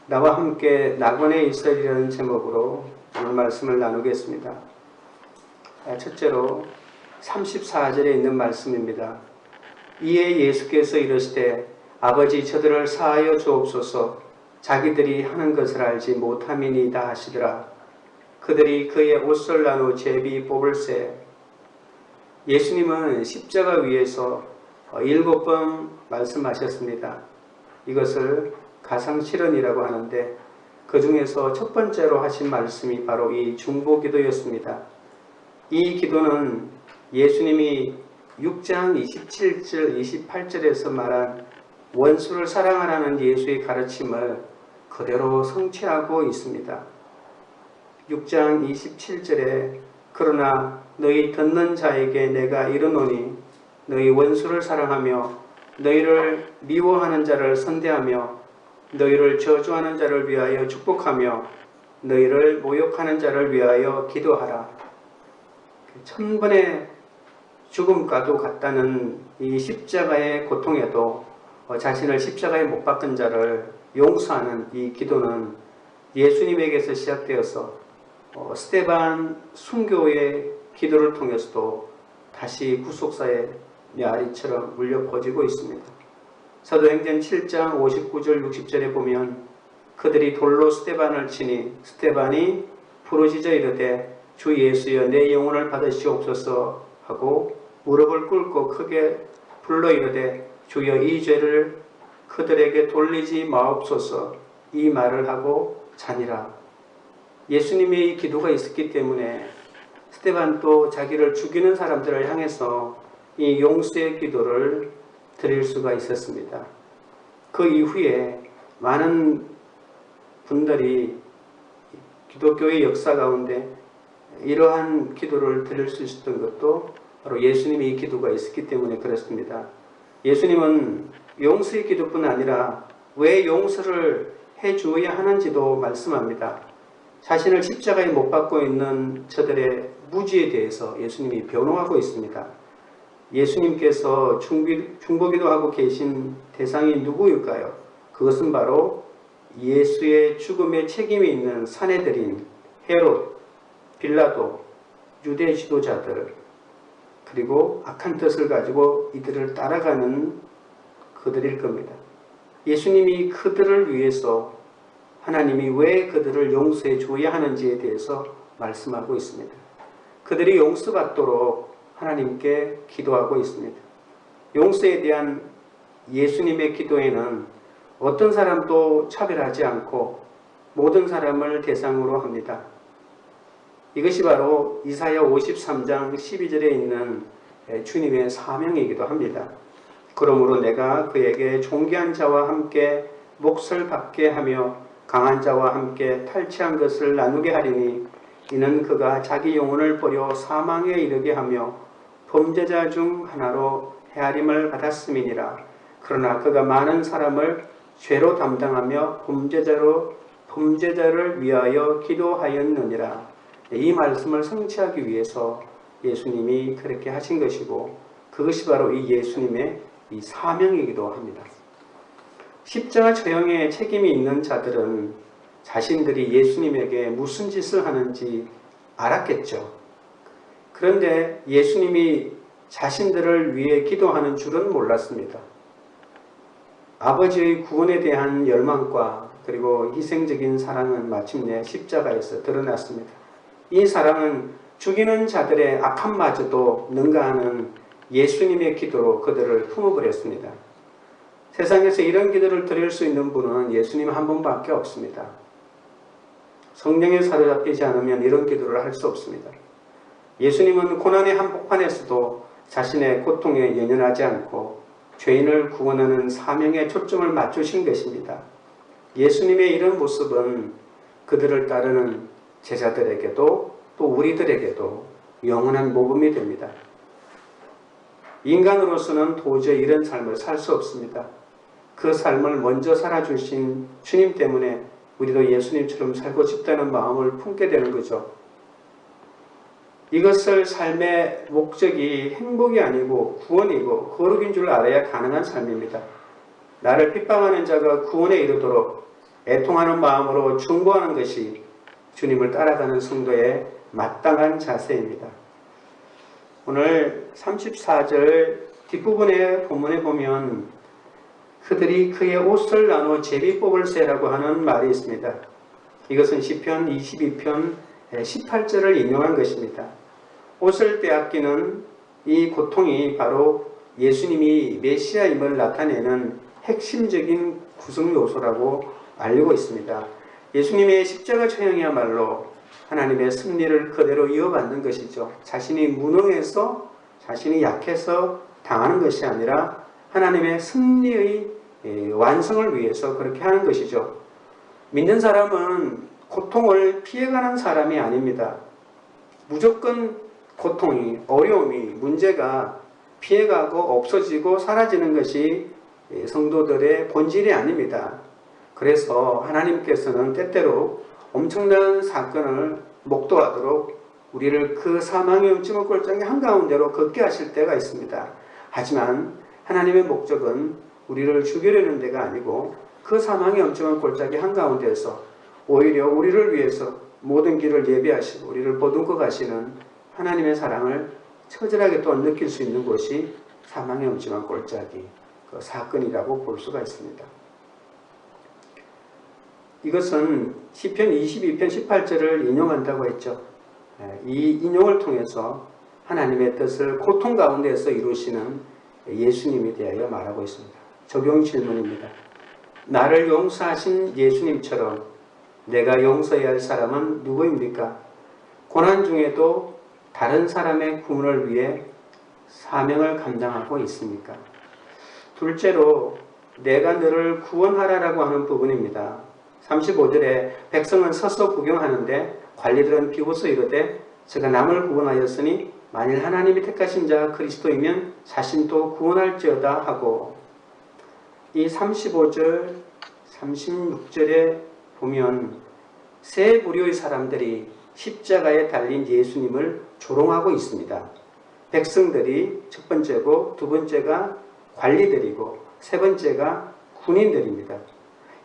나와 함께 낙원에 있으리라는 제목으로 오늘 말씀을 나누겠습니다. 첫째로 34절에 있는 말씀입니다. 이에 예수께서 이르시되 아버지 저들을 사하여 주옵소서. 자기들이 하는 것을 알지 못함이니이다 하시더라. 그들이 그의 옷을 나누 제비 뽑을새. 예수님은 십자가 위에서 7번 말씀하셨습니다. 이것을 가상실현이라고 하는데 그 중에서 첫 번째로 하신 말씀이 바로 이 중보기도였습니다. 이 기도는 예수님이 6장 27절 28절에서 말한 원수를 사랑하라는 예수의 가르침을 그대로 성취하고 있습니다. 6장 27절에 그러나 너희 듣는 자에게 내가 이르노니 너희 원수를 사랑하며 너희를 미워하는 자를 선대하며 너희를 저주하는 자를 위하여 축복하며 너희를 모욕하는 자를 위하여 기도하라. 천번의 죽음과도 같다는 이 십자가의 고통에도 자신을 십자가에 못 박은 자를 용서하는 이 기도는 예수님에게서 시작되어서 스데반 순교의 기도를 통해서도 다시 구속사의 메아리처럼 울려 퍼지고 있습니다. 사도행전 7장 59절 60절에 보면 그들이 돌로 스데반을 치니 스데반이 부르짖어 이르되 주 예수여 내 영혼을 받으시옵소서 하고 무릎을 꿇고 크게 불러 이르되 주여 이 죄를 그들에게 돌리지 마옵소서 이 말을 하고 자니라. 예수님의 이 기도가 있었기 때문에 스데반도 자기를 죽이는 사람들을 향해서 이 용서의 기도를 드릴 수가 있었습니다. 그 이후에 많은 분들이 기독교의 역사 가운데 이러한 기도를 드릴 수 있었던 것도 바로 예수님의 이 기도가 있었기 때문에 그렇습니다. 예수님은 용서의 기도뿐 아니라 왜 용서를 해주어야 하는지도 말씀합니다. 자신을 십자가에 못 박고 있는 저들의 무지에 대해서 예수님이 변호하고 있습니다. 예수님께서 중보기도하고 계신 대상이 누구일까요? 그것은 바로 예수의 죽음에 책임이 있는 사내들인 헤롯, 빌라도, 유대 지도자들, 그리고 악한 뜻을 가지고 이들을 따라가는 그들일 겁니다. 예수님이 그들을 위해서 하나님이 왜 그들을 용서해 줘야 하는지에 대해서 말씀하고 있습니다. 그들이 용서받도록 하나님께 기도하고 있습니다. 용서에 대한 예수님의 기도에는 어떤 사람도 차별하지 않고 모든 사람을 대상으로 합니다. 이것이 바로 이사야 53장 12절에 있는 주님의 사명이기도 합니다. 그러므로 내가 그에게 존귀한 자와 함께 몫을 받게 하며 강한 자와 함께 탈취한 것을 나누게 하리니 이는 그가 자기 영혼을 버려 사망에 이르게 하며 범죄자 중 하나로 헤아림을 받았음이니라. 그러나 그가 많은 사람을 죄로 담당하며 범죄자를 위하여 기도하였느니라. 이 말씀을 성취하기 위해서 예수님이 그렇게 하신 것이고 그것이 바로 이 예수님의 이 사명이기도 합니다. 십자가 처형에 책임이 있는 자들은 자신들이 예수님에게 무슨 짓을 하는지 알았겠죠. 그런데 예수님이 자신들을 위해 기도하는 줄은 몰랐습니다. 아버지의 구원에 대한 열망과 그리고 희생적인 사랑은 마침내 십자가에서 드러났습니다. 이 사랑은 죽이는 자들의 악함마저도 능가하는 예수님의 기도로 그들을 품어버렸습니다. 세상에서 이런 기도를 드릴 수 있는 분은 예수님 한 분밖에 없습니다. 성령에 사로잡히지 않으면 이런 기도를 할 수 없습니다. 예수님은 고난의 한복판에서도 자신의 고통에 연연하지 않고 죄인을 구원하는 사명에 초점을 맞추신 것입니다. 예수님의 이런 모습은 그들을 따르는 제자들에게도 또 우리들에게도 영원한 모범이 됩니다. 인간으로서는 도저히 이런 삶을 살 수 없습니다. 그 삶을 먼저 살아주신 주님 때문에 우리도 예수님처럼 살고 싶다는 마음을 품게 되는 거죠. 이것을 삶의 목적이 행복이 아니고 구원이고 거룩인 줄 알아야 가능한 삶입니다. 나를 핍박하는 자가 구원에 이르도록 애통하는 마음으로 충고하는 것이 주님을 따라가는 성도의 마땅한 자세입니다. 오늘 34절 뒷부분의 본문에 보면 그들이 그의 옷을 나누어 제비뽑을 세라고 하는 말이 있습니다. 이것은 시편 22편 18절을 인용한 것입니다. 옷을 빼앗기는 이 고통이 바로 예수님이 메시아임을 나타내는 핵심적인 구성 요소라고 알리고 있습니다. 예수님의 십자가 처형이야말로 하나님의 승리를 그대로 이어받는 것이죠. 자신이 무능해서, 자신이 약해서 당하는 것이 아니라 하나님의 승리의 완성을 위해서 그렇게 하는 것이죠. 믿는 사람은 고통을 피해가는 사람이 아닙니다. 무조건 고통이, 어려움이, 문제가 피해가고 없어지고 사라지는 것이 성도들의 본질이 아닙니다. 그래서 하나님께서는 때때로 엄청난 사건을 목도하도록 우리를 그 사망의 음침한 꼴장의 한가운데로 걷게 하실 때가 있습니다. 하지만 하나님의 목적은 우리를 죽이려는 데가 아니고 그 사망의 엄청난 골짜기 한가운데에서 오히려 우리를 위해서 모든 길을 예비하시고 우리를 보듬고 가시는 하나님의 사랑을 처절하게 또한 느낄 수 있는 곳이 사망의 엄침한 골짜기 그 사건이라고 볼 수가 있습니다. 이것은 시편 22편 18절을 인용한다고 했죠. 이 인용을 통해서 하나님의 뜻을 고통 가운데에서 이루시는 예수님에 대하여 말하고 있습니다. 적용 질문입니다. 나를 용서하신 예수님처럼 내가 용서해야 할 사람은 누구입니까? 고난 중에도 다른 사람의 구원을 위해 사명을 감당하고 있습니까? 둘째로 내가 너를 구원하라라고 하는 부분입니다. 35절에 백성은 서서 구경하는데 관리들은 비웃어 이르되 제가 남을 구원하였으니 만일 하나님이 택하신 자가 그리스도이면 자신도 구원할지어다 하고, 이 35절 36절에 보면 세 부류의 사람들이 십자가에 달린 예수님을 조롱하고 있습니다. 백성들이 첫 번째고 두 번째가 관리들이고 세 번째가 군인들입니다.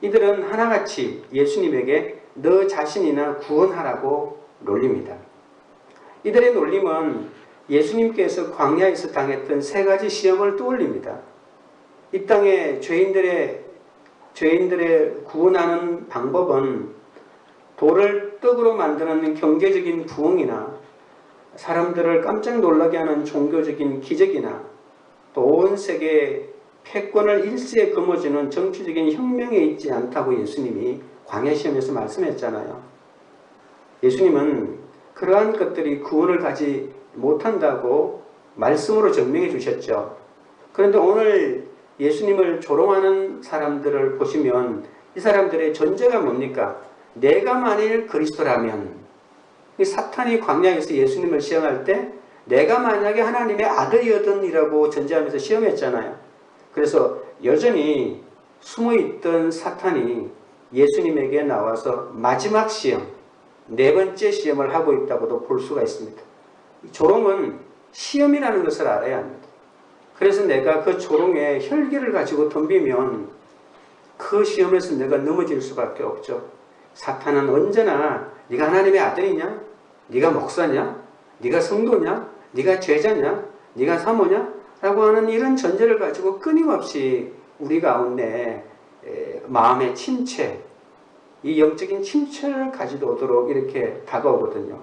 이들은 하나같이 예수님에게 너 자신이나 구원하라고 놀립니다. 이들의 놀림은 예수님께서 광야에서 당했던 세 가지 시험을 떠올립니다. 이 땅에 죄인들의 구원하는 방법은 돌을 떡으로 만드는 경제적인 부흥이나 사람들을 깜짝 놀라게 하는 종교적인 기적이나 또 온 세계의 패권을 일시에 거머쥐는 정치적인 혁명에 있지 않다고 예수님이 광야 시험에서 말씀했잖아요. 예수님은 그러한 것들이 구원을 가지 못한다고 말씀으로 증명해 주셨죠. 그런데 오늘 예수님을 조롱하는 사람들을 보시면 이 사람들의 전제가 뭡니까? 내가 만일 그리스도라면, 사탄이 광야에서 예수님을 시험할 때 내가 만약에 하나님의 아들이었던이라고 전제하면서 시험했잖아요. 그래서 여전히 숨어있던 사탄이 예수님에게 나와서 마지막 시험, 네 번째 시험을 하고 있다고도 볼 수가 있습니다. 조롱은 시험이라는 것을 알아야 합니다. 그래서 내가 그 조롱에 혈기를 가지고 덤비면 그 시험에서 내가 넘어질 수밖에 없죠. 사탄은 언제나 네가 하나님의 아들이냐? 네가 목사냐? 네가 성도냐? 네가 제자냐? 네가 사모냐? 라고 하는 이런 전제를 가지고 끊임없이 우리 가운데 마음의 침체, 이 영적인 침체를 가지고 오도록 이렇게 다가오거든요.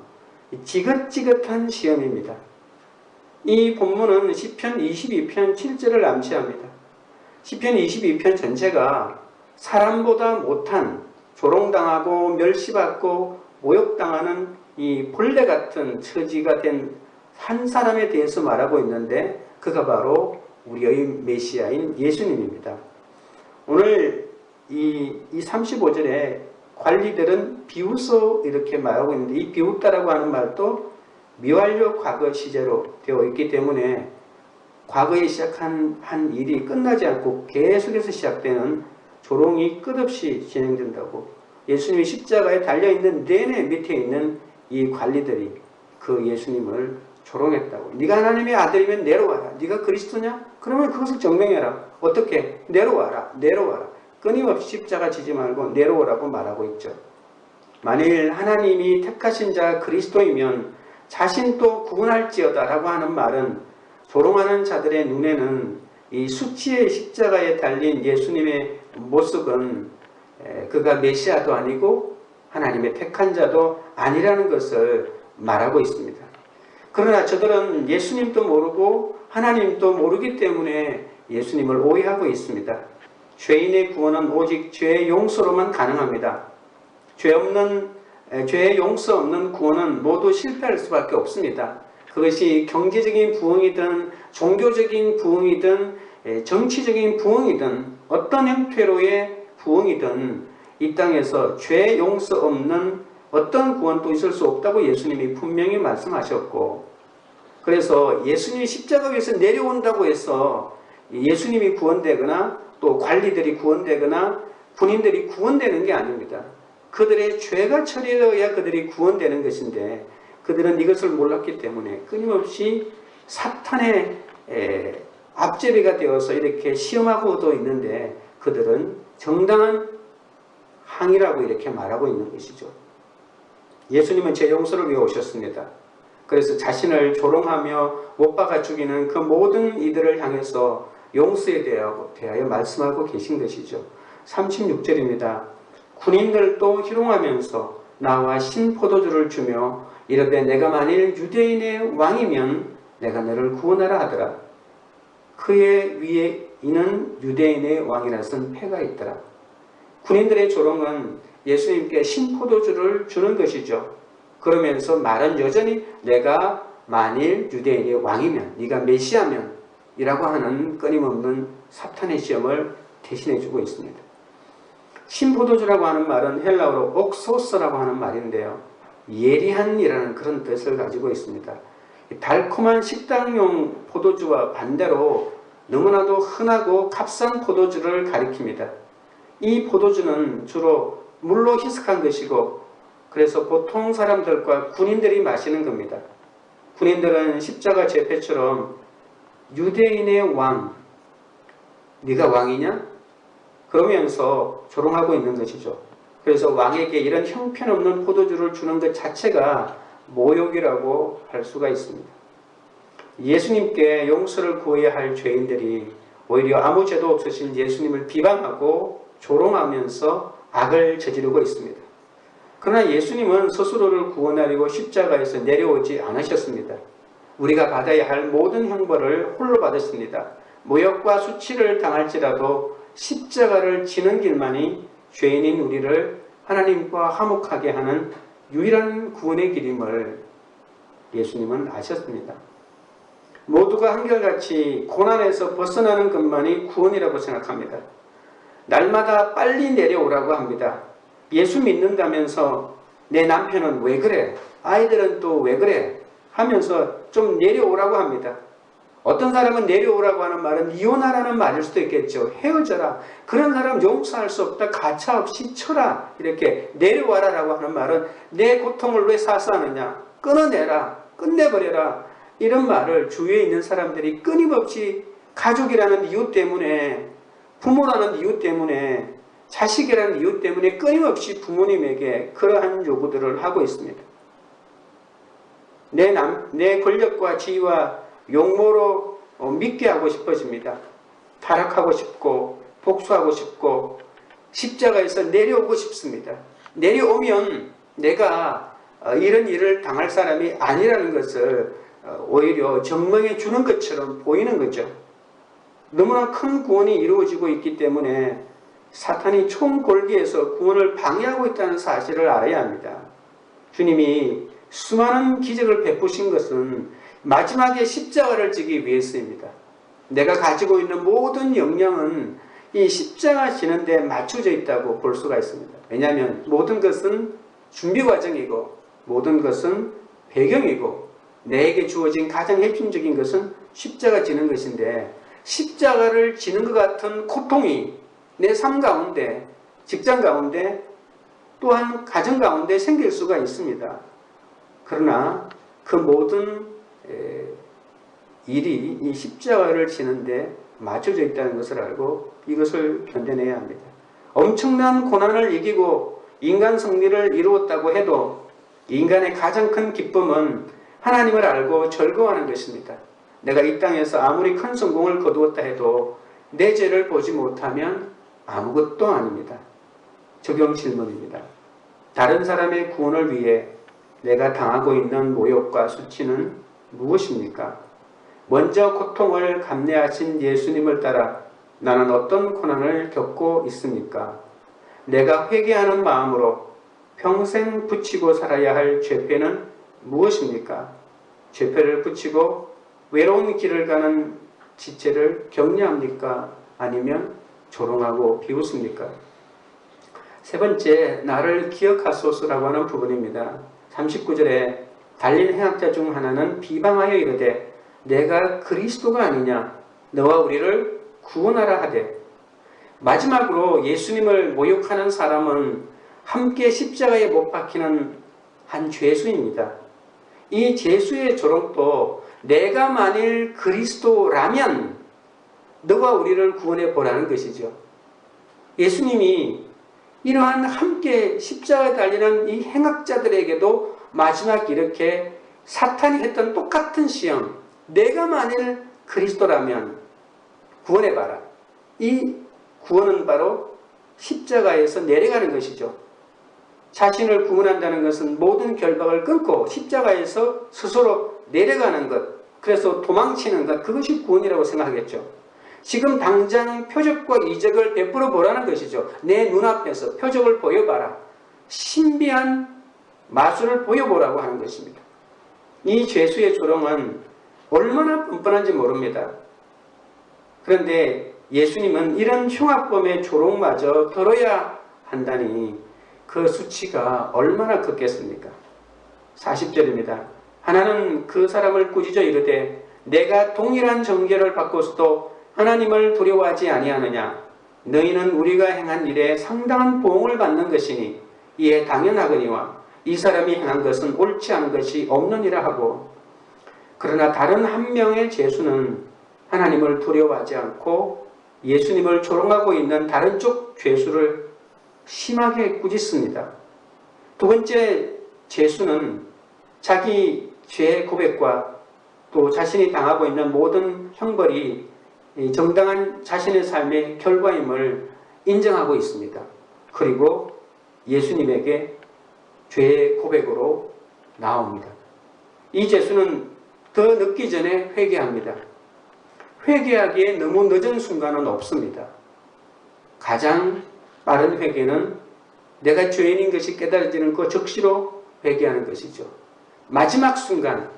지긋지긋한 시험입니다. 이 본문은 시편 22편 7절을 암시합니다. 시편 22편 전체가 사람보다 못한, 조롱당하고 멸시받고 모욕당하는 이 벌레 같은 처지가 된 한 사람에 대해서 말하고 있는데 그가 바로 우리의 메시아인 예수님입니다. 오늘 이 35절에 관리들은 비웃어 이렇게 말하고 있는데, 이 비웃다라고 하는 말도 미완료 과거 시제로 되어 있기 때문에 과거에 시작한 한 일이 끝나지 않고 계속해서 시작되는 조롱이 끝없이 진행된다고, 예수님이 십자가에 달려있는 내내 밑에 있는 이 관리들이 그 예수님을 조롱했다고. 네가 하나님의 아들이면 내려와라. 네가 그리스도냐? 그러면 그것을 증명해라. 어떻게? 내려와라. 내려와라. 끊임없이 십자가 지지 말고 내려오라고 말하고 있죠. 만일 하나님이 택하신 자 그리스도이면 자신도 구원할지어다 라고 하는 말은 조롱하는 자들의 눈에는 이 수치의 십자가에 달린 예수님의 모습은 그가 메시아도 아니고 하나님의 택한 자도 아니라는 것을 말하고 있습니다. 그러나 저들은 예수님도 모르고 하나님도 모르기 때문에 예수님을 오해하고 있습니다. 죄인의 구원은 오직 죄의 용서로만 가능합니다. 죄의 용서 없는 구원은 모두 실패할 수밖에 없습니다. 그것이 경제적인 부흥이든 종교적인 부흥이든 정치적인 부흥이든 어떤 형태로의 부흥이든 이 땅에서 죄 용서 없는 어떤 구원도 있을 수 없다고 예수님이 분명히 말씀하셨고, 그래서 예수님이 십자가 위에서 내려온다고 해서 예수님이 구원되거나 또 관리들이 구원되거나 군인들이 구원되는 게 아닙니다. 그들의 죄가 처리되어야 그들이 구원되는 것인데 그들은 이것을 몰랐기 때문에 끊임없이 사탄의 앞제비가 되어서 이렇게 시험하고도 있는데 그들은 정당한 항이라고 이렇게 말하고 있는 것이죠. 예수님은 제 용서를 위해 오셨습니다. 그래서 자신을 조롱하며 못 박아 죽이는 그 모든 이들을 향해서 용서에 대하여 말씀하고 계신 것이죠. 36절입니다. 군인들도 희롱하면서 나와 신포도주를 주며 이르되 내가 만일 유대인의 왕이면 내가 너를 구원하라 하더라. 그의 위에 이는 유대인의 왕이라 쓴 패가 있더라. 군인들의 조롱은 예수님께 신포도주를 주는 것이죠. 그러면서 말은 여전히 내가 만일 유대인의 왕이면, 네가 메시아면 이라고 하는 끊임없는 사탄의 시험을 대신해주고 있습니다. 신포도주라고 하는 말은 헬라어로 옥소스라고 하는 말인데요. 예리한이라는 그런 뜻을 가지고 있습니다. 달콤한 식당용 포도주와 반대로 너무나도 흔하고 값싼 포도주를 가리킵니다. 이 포도주는 주로 물로 희석한 것이고 그래서 보통 사람들과 군인들이 마시는 겁니다. 군인들은 십자가 제패처럼 유대인의 왕, 네가 왕이냐? 그러면서 조롱하고 있는 것이죠. 그래서 왕에게 이런 형편없는 포도주를 주는 것 자체가 모욕이라고 할 수가 있습니다. 예수님께 용서를 구해야 할 죄인들이 오히려 아무 죄도 없으신 예수님을 비방하고 조롱하면서 악을 저지르고 있습니다. 그러나 예수님은 스스로를 구원하려고 십자가에서 내려오지 않으셨습니다. 우리가 받아야 할 모든 형벌을 홀로 받았습니다. 모욕과 수치를 당할지라도 십자가를 지는 길만이 죄인인 우리를 하나님과 화목하게 하는 유일한 구원의 길임을 예수님은 아셨습니다. 모두가 한결같이 고난에서 벗어나는 것만이 구원이라고 생각합니다. 날마다 빨리 내려오라고 합니다. 예수 믿는다면서 내 남편은 왜 그래? 아이들은 또 왜 그래? 하면서 좀 내려오라고 합니다. 어떤 사람은 내려오라고 하는 말은 이혼하라는 말일 수도 있겠죠. 헤어져라. 그런 사람 용서할 수 없다. 가차없이 쳐라. 이렇게 내려와라 라고 하는 말은 내 고통을 왜 사수하느냐. 끊어내라. 끝내버려라. 이런 말을 주위에 있는 사람들이 끊임없이 가족이라는 이유 때문에, 부모라는 이유 때문에, 자식이라는 이유 때문에 끊임없이 부모님에게 그러한 요구들을 하고 있습니다. 내 권력과 지위와 용모로 믿게 하고 싶어집니다. 타락하고 싶고 복수하고 싶고 십자가에서 내려오고 싶습니다. 내려오면 내가 이런 일을 당할 사람이 아니라는 것을 오히려 증명해 주는 것처럼 보이는 거죠. 너무나 큰 구원이 이루어지고 있기 때문에 사탄이 총궐기에서 구원을 방해하고 있다는 사실을 알아야 합니다. 주님이 수많은 기적을 베푸신 것은 마지막에 십자가를 지기 위해서입니다. 내가 가지고 있는 모든 역량은 이 십자가 지는 데 맞춰져 있다고 볼 수가 있습니다. 왜냐하면 모든 것은 준비 과정이고 모든 것은 배경이고 내게 주어진 가장 핵심적인 것은 십자가 지는 것인데 십자가를 지는 것 같은 고통이 내 삶 가운데, 직장 가운데, 또한 가정 가운데 생길 수가 있습니다. 그러나 그 모든 일이 이 십자가를 지는데 맞춰져 있다는 것을 알고 이것을 견뎌내야 합니다. 엄청난 고난을 이기고 인간 승리를 이루었다고 해도 인간의 가장 큰 기쁨은 하나님을 알고 즐거워하는 것입니다. 내가 이 땅에서 아무리 큰 성공을 거두었다 해도 내 죄를 보지 못하면 아무것도 아닙니다. 적용 질문입니다. 다른 사람의 구원을 위해 내가 당하고 있는 모욕과 수치는 무엇입니까? 먼저 고통을 감내하신 예수님을 따라 나는 어떤 고난을 겪고 있습니까? 내가 회개하는 마음으로 평생 붙이고 살아야 할 죄패는 무엇입니까? 죄패를 붙이고 외로운 길을 가는 지체를 격려합니까? 아니면 조롱하고 비웃습니까? 세 번째, 나를 기억하소서라고 하는 부분입니다. 39절에 달린 행악자 중 하나는 비방하여 이르되 내가 그리스도가 아니냐 너와 우리를 구원하라 하되. 마지막으로 예수님을 모욕하는 사람은 함께 십자가에 못 박히는 한 죄수입니다. 이 죄수의 조롱도 내가 만일 그리스도라면 너와 우리를 구원해 보라는 것이죠. 예수님이 이러한 함께 십자가에 달리는 이 행악자들에게도 마지막 이렇게 사탄이 했던 똑같은 시험, 내가 만일 그리스도라면 구원해봐라. 이 구원은 바로 십자가에서 내려가는 것이죠. 자신을 구원한다는 것은 모든 결박을 끊고 십자가에서 스스로 내려가는 것, 그래서 도망치는 것, 그것이 구원이라고 생각하겠죠. 지금 당장 표적과 이적을 베풀어 보라는 것이죠. 내 눈앞에서 표적을 보여봐라. 신비한 마술을 보여보라고 하는 것입니다. 이 죄수의 조롱은 얼마나 뻔뻔한지 모릅니다. 그런데 예수님은 이런 흉악범의 조롱마저 들어야 한다니 그 수치가 얼마나 컸겠습니까? 40절입니다. 하나는 그 사람을 꾸짖어 이르되 내가 동일한 정죄를 받고서도 하나님을 두려워하지 아니하느냐? 너희는 우리가 행한 일에 상당한 보응을 받는 것이니 이에 당연하거니와 이 사람이 행한 것은 옳지 않은 것이 없느니라 하고. 그러나 다른 한 명의 죄수는 하나님을 두려워하지 않고 예수님을 조롱하고 있는 다른 쪽 죄수를 심하게 꾸짖습니다. 두 번째 죄수는 자기 죄 고백과 또 자신이 당하고 있는 모든 형벌이 정당한 자신의 삶의 결과임을 인정하고 있습니다. 그리고 예수님에게 죄의 고백으로 나옵니다. 이 죄수는 더 늦기 전에 회개합니다. 회개하기에 너무 늦은 순간은 없습니다. 가장 빠른 회개는 내가 죄인인 것이 깨달아지는 그 즉시로 회개하는 것이죠. 마지막 순간,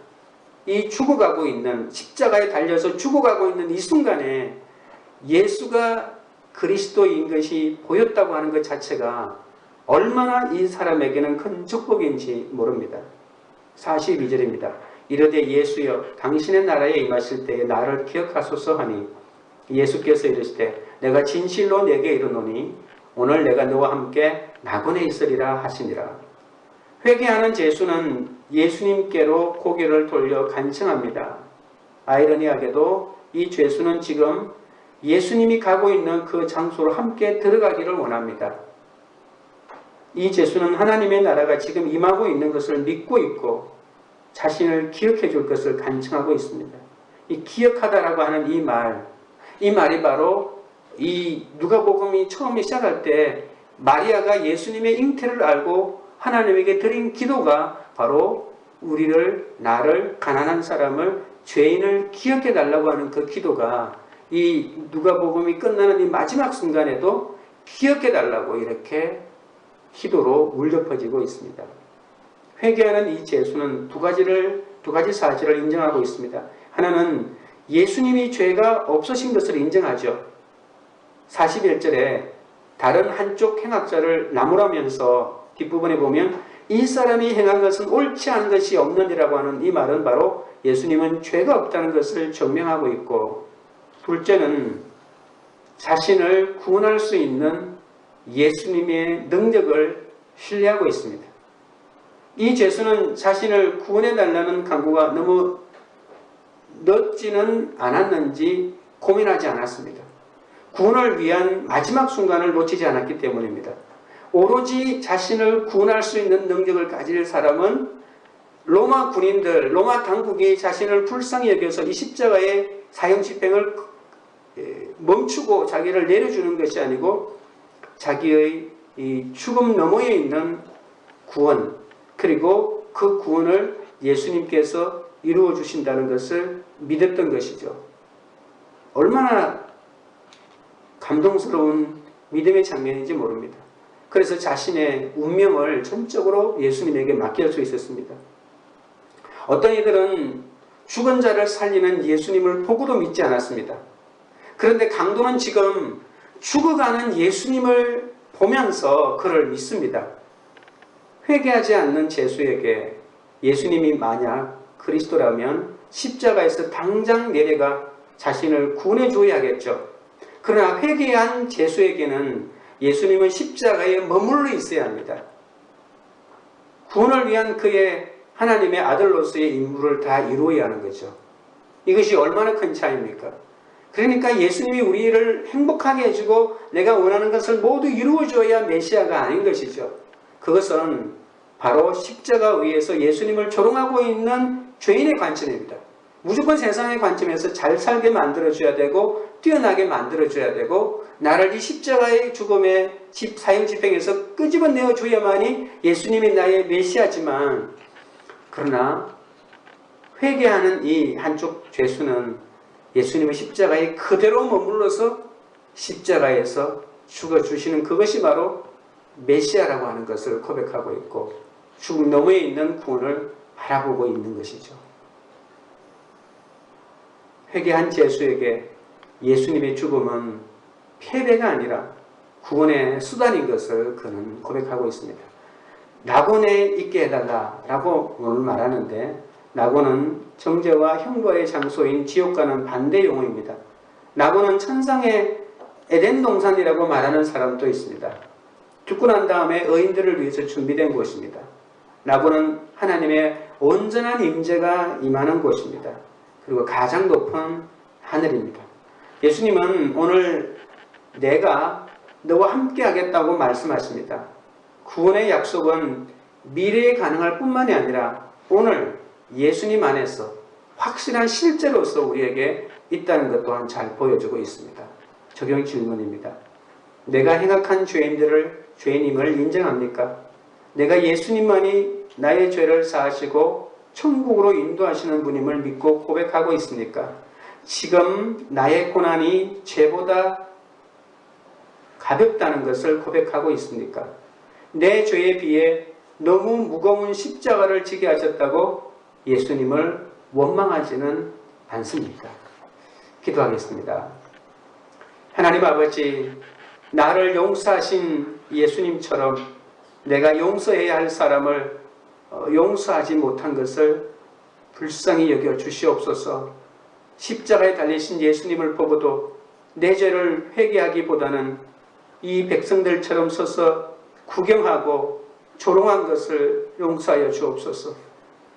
이 죽어가고 있는, 십자가에 달려서 죽어가고 있는 이 순간에 예수가 그리스도인 것이 보였다고 하는 것 자체가 얼마나 이 사람에게는 큰 축복인지 모릅니다. 42절입니다. 이르되 예수여 당신의 나라에 임하실 때에 나를 기억하소서 하니 예수께서 이르시되 내가 진실로 내게 이르노니 오늘 내가 너와 함께 낙원에 있으리라 하시니라. 회개하는 죄수는 예수님께로 고개를 돌려 간청합니다. 아이러니하게도 이 죄수는 지금 예수님이 가고 있는 그 장소로 함께 들어가기를 원합니다. 이 죄수는 하나님의 나라가 지금 임하고 있는 것을 믿고 있고 자신을 기억해 줄 것을 간청하고 있습니다. 이 기억하다라고 하는 이 말이 바로 이 누가복음이 처음에 시작할 때 마리아가 예수님의 잉태를 알고 하나님에게 드린 기도가 바로 나를 가난한 사람을 죄인을 기억해 달라고 하는 그 기도가 이 누가복음이 끝나는 이 마지막 순간에도 기억해 달라고 이렇게 기도로 울려 퍼지고 있습니다. 회개하는 이 죄수는 두 가지 사실을 인정하고 있습니다. 하나는 예수님이 죄가 없으신 것을 인정하죠. 41절에 다른 한쪽 행악자를 나무라면서 뒷부분에 보면 이 사람이 행한 것은 옳지 않은 것이 없느니라고 하는 이 말은 바로 예수님은 죄가 없다는 것을 증명하고 있고, 둘째는 자신을 구원할 수 있는 예수님의 능력을 신뢰하고 있습니다. 이 죄수는 자신을 구원해달라는 간구가 너무 늦지는 않았는지 고민하지 않았습니다. 구원을 위한 마지막 순간을 놓치지 않았기 때문입니다. 오로지 자신을 구원할 수 있는 능력을 가질 사람은 로마 군인들, 로마 당국이 자신을 불쌍히 여겨서 이 십자가의 사형 집행을 멈추고 자기를 내려주는 것이 아니고 자기의 이 죽음 너머에 있는 구원, 그리고 그 구원을 예수님께서 이루어 주신다는 것을 믿었던 것이죠. 얼마나 감동스러운 믿음의 장면인지 모릅니다. 그래서 자신의 운명을 전적으로 예수님에게 맡길 수 있었습니다. 어떤 이들은 죽은 자를 살리는 예수님을 보고도 믿지 않았습니다. 그런데 강도는 지금 죽어가는 예수님을 보면서 그를 믿습니다. 회개하지 않는 죄수에게 예수님이 만약 그리스도라면 십자가에서 당장 내려가 자신을 구원해 줘야겠죠. 그러나 회개한 죄수에게는 예수님은 십자가에 머물러 있어야 합니다. 구원을 위한 그의 하나님의 아들로서의 임무를 다 이루어야 하는 거죠. 이것이 얼마나 큰 차이입니까? 그러니까 예수님이 우리를 행복하게 해주고 내가 원하는 것을 모두 이루어줘야 메시아가 아닌 것이죠. 그것은 바로 십자가 위에서 예수님을 조롱하고 있는 죄인의 관점입니다. 무조건 세상의 관점에서 잘 살게 만들어줘야 되고 뛰어나게 만들어줘야 되고 나를 이 십자가의 죽음의 사형 집행에서 끄집어내어 줘야만이 예수님이 나의 메시아지만, 그러나 회개하는 이 한쪽 죄수는 예수님의 십자가에 그대로 머물러서 십자가에서 죽어주시는 그것이 바로 메시아라고 하는 것을 고백하고 있고 죽음 너머에 있는 구원을 바라보고 있는 것이죠. 회개한 죄수에게 예수님의 죽음은 패배가 아니라 구원의 수단인 것을 그는 고백하고 있습니다. 낙원에 있게 해달라라고 오늘 말하는데, 낙원은 정죄와 형벌의 장소인 지옥과는 반대 용어입니다. 낙원은 천상의 에덴 동산이라고 말하는 사람도 있습니다. 죽고 난 다음에 의인들을 위해서 준비된 곳입니다. 낙원은 하나님의 온전한 임재가 임하는 곳입니다. 그리고 가장 높은 하늘입니다. 예수님은 오늘 내가 너와 함께 하겠다고 말씀하십니다. 구원의 약속은 미래에 가능할 뿐만이 아니라 오늘 예수님 안에서 확실한 실제로서 우리에게 있다는 것 또한 잘 보여주고 있습니다. 적용 질문입니다. 내가 행악한 죄인임을 인정합니까? 내가 예수님만이 나의 죄를 사하시고 천국으로 인도하시는 분임을 믿고 고백하고 있습니까? 지금 나의 고난이 죄보다 가볍다는 것을 고백하고 있습니까? 내 죄에 비해 너무 무거운 십자가를 지게 하셨다고 예수님을 원망하지는 않습니까? 기도하겠습니다. 하나님 아버지, 나를 용서하신 예수님처럼 내가 용서해야 할 사람을 용서하지 못한 것을 불쌍히 여겨 주시옵소서. 십자가에 달리신 예수님을 보고도 내 죄를 회개하기보다는 이 백성들처럼 서서 구경하고 조롱한 것을 용서하여 주옵소서.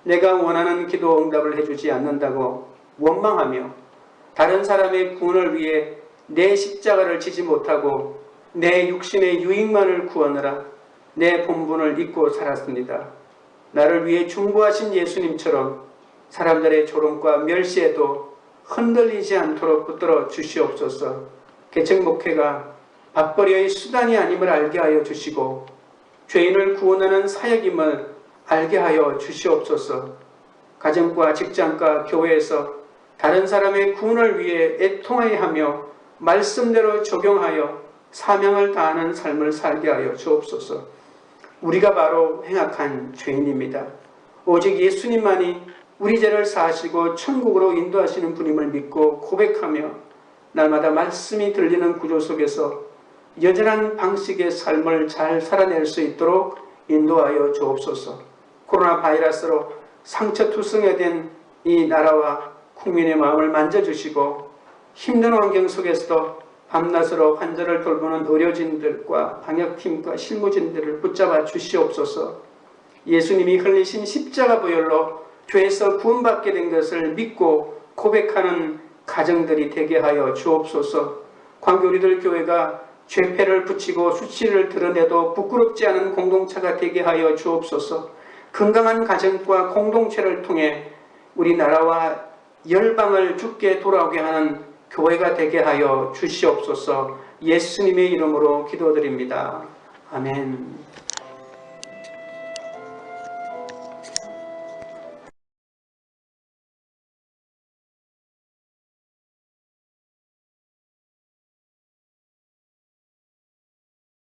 내가 원하는 기도 응답을 해주지 않는다고 원망하며 다른 사람의 구원을 위해 내 십자가를 지지 못하고 내 육신의 유익만을 구하느라 내 본분을 잊고 살았습니다. 나를 위해 중보하신 예수님처럼 사람들의 조롱과 멸시에도 흔들리지 않도록 붙들어 주시옵소서. 개척 목회가 밥벌이의 수단이 아님을 알게 하여 주시고 죄인을 구원하는 사역임을 알게 하여 주시옵소서. 가정과 직장과 교회에서 다른 사람의 구원을 위해 애통하여 하며 말씀대로 적용하여 사명을 다하는 삶을 살게 하여 주옵소서. 우리가 바로 행악한 죄인입니다. 오직 예수님만이 우리 죄를 사하시고 천국으로 인도하시는 분임을 믿고 고백하며 날마다 말씀이 들리는 구조 속에서 여전한 방식의 삶을 잘 살아낼 수 있도록 인도하여 주옵소서. 코로나 바이러스로 상처투성이된 이 나라와 국민의 마음을 만져주시고 힘든 환경 속에서도 밤낮으로 환자를 돌보는 의료진들과 방역팀과 실무진들을 붙잡아 주시옵소서. 예수님이 흘리신 십자가 보혈로 죄에서 구원받게 된 것을 믿고 고백하는 가정들이 되게 하여 주옵소서. 관계 우리들 교회가 죄패를 붙이고 수치를 드러내도 부끄럽지 않은 공동체가 되게 하여 주옵소서. 건강한 가정과 공동체를 통해 우리나라와 열방을 주께 돌아오게 하는 교회가 되게 하여 주시옵소서. 예수님의 이름으로 기도드립니다. 아멘.